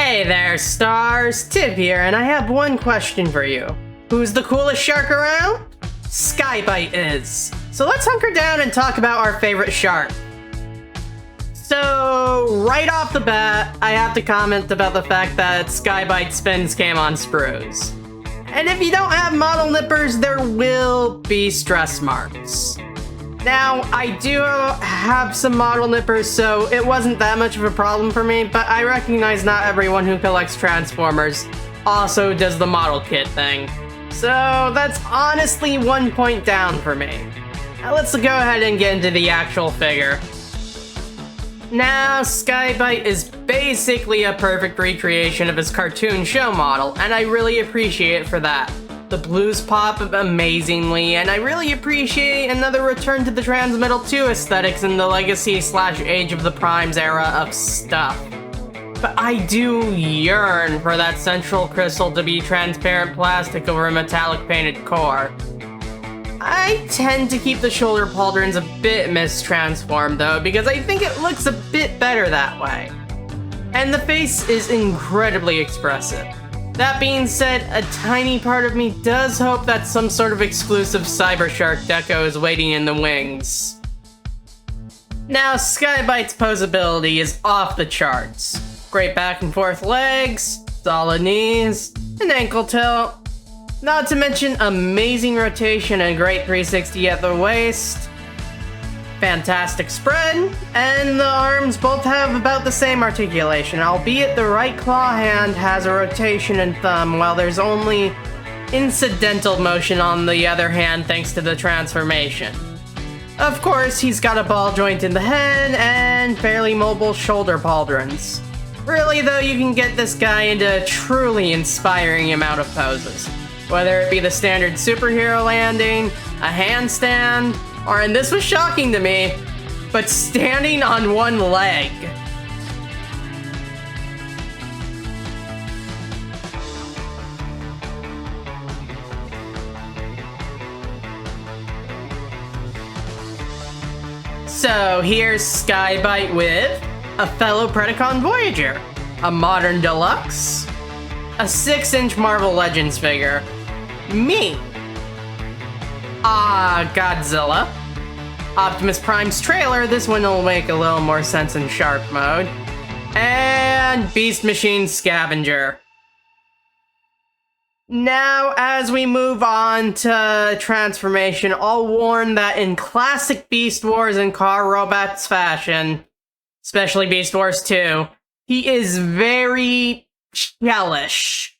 Hey there, stars! Tib here, and I have one question for you. Who's the coolest shark around? Sky-Byte is. So let's hunker down and talk about our favorite shark. So, right off the bat, I have to comment about the fact that Sky-Byte spins came on sprues. And if you don't have model nippers, there will be stress marks. Now, I do have some model nippers, so it wasn't that much of a problem for me, but I recognize not everyone who collects Transformers also does the model kit thing. So that's honestly 1 point down for me. Now let's go ahead and get into the actual figure. Now, Sky-Byte is basically a perfect recreation of his cartoon show model, and I really appreciate it for that. The blues pop amazingly, and I really appreciate another return to the Transmetal 2 aesthetics in the Legacy/Age of the Primes era of stuff. But I do yearn for that central crystal to be transparent plastic over a metallic painted core. I tend to keep the shoulder pauldrons a bit mistransformed though, because I think it looks a bit better that way. And the face is incredibly expressive. That being said, a tiny part of me does hope that some sort of exclusive Cybershark deco is waiting in the wings. Now, Sky-Byte's posability is off the charts. Great back and forth legs, solid knees, an ankle tilt. Not to mention amazing rotation and great 360 at the waist. Fantastic spread, and the arms both have about the same articulation, albeit the right claw hand has a rotation and thumb, while there's only incidental motion on the other hand thanks to the transformation. Of course, he's got a ball joint in the head and fairly mobile shoulder pauldrons. Really though, you can get this guy into a truly inspiring amount of poses. Whether it be the standard superhero landing, a handstand, or, and this was shocking to me, but standing on one leg. So here's Sky-Byte with a fellow Predacon Voyager, a modern deluxe, a 6-inch Marvel Legends figure, me, Godzilla, Optimus Prime's trailer, this one will make a little more sense in shark mode, and Beast Machine Scavenger. Now, as we move on to transformation, I'll warn that in classic Beast Wars and Car Robots fashion, especially Beast Wars 2, he is very shellish.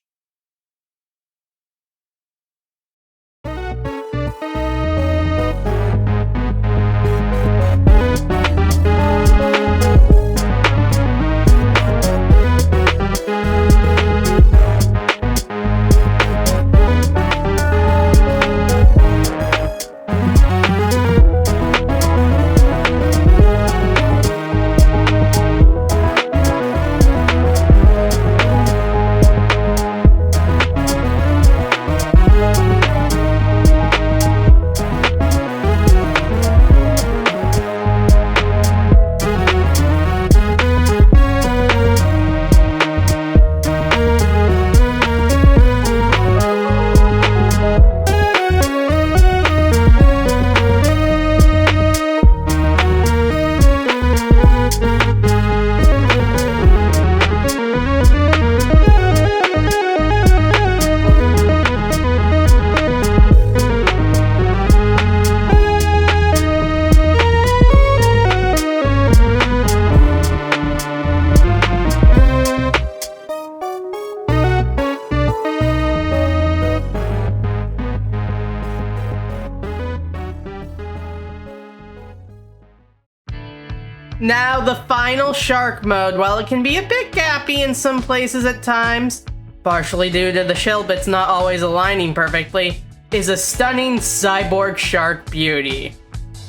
Now, the final shark mode, while it can be a bit gappy in some places at times, partially due to the shell bits not always aligning perfectly, is a stunning cyborg shark beauty.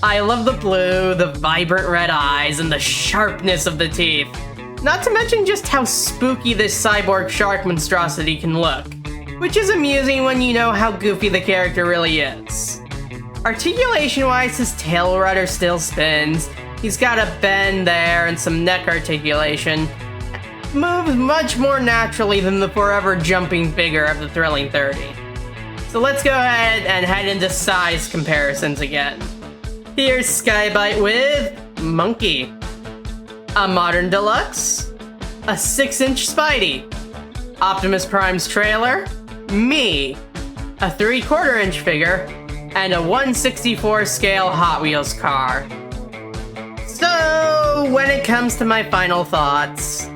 I love the blue, the vibrant red eyes, and the sharpness of the teeth. Not to mention just how spooky this cyborg shark monstrosity can look, which is amusing when you know how goofy the character really is. Articulation-wise, his tail rudder still spins. He's got a bend there and some neck articulation. moves much more naturally than the forever jumping figure of the Thrilling 30. So let's go ahead and head into size comparisons again. Here's Sky-Byte with Monkey, a Modern Deluxe, a 6-inch Spidey, Optimus Prime's trailer, me, a 3/4-inch figure, and a 1/64 scale Hot Wheels car. So, when it comes to my final thoughts,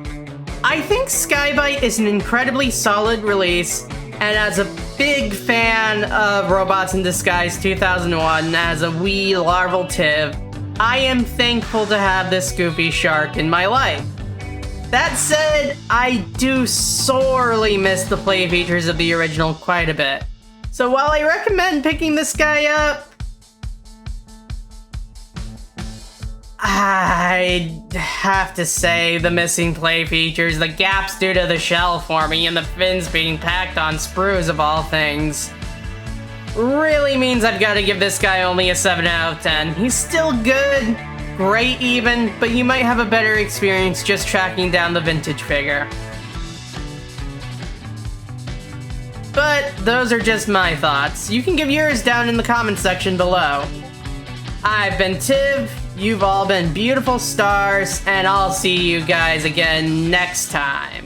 I think Sky-Byte is an incredibly solid release, and as a big fan of Robots in Disguise 2001 as a wee larval Tiv, I am thankful to have this goofy shark in my life. That said, I do sorely miss the play features of the original quite a bit. So while I recommend picking this guy up, I'd have to say the missing play features, the gaps due to the shell forming, and the fins being packed on sprues of all things, really means I've got to give this guy only a 7 out of 10. He's still good, great even, but you might have a better experience just tracking down the vintage figure. But those are just my thoughts. You can give yours down in the comment section below. I've been Tiv, you've all been beautiful stars, and I'll see you guys again next time.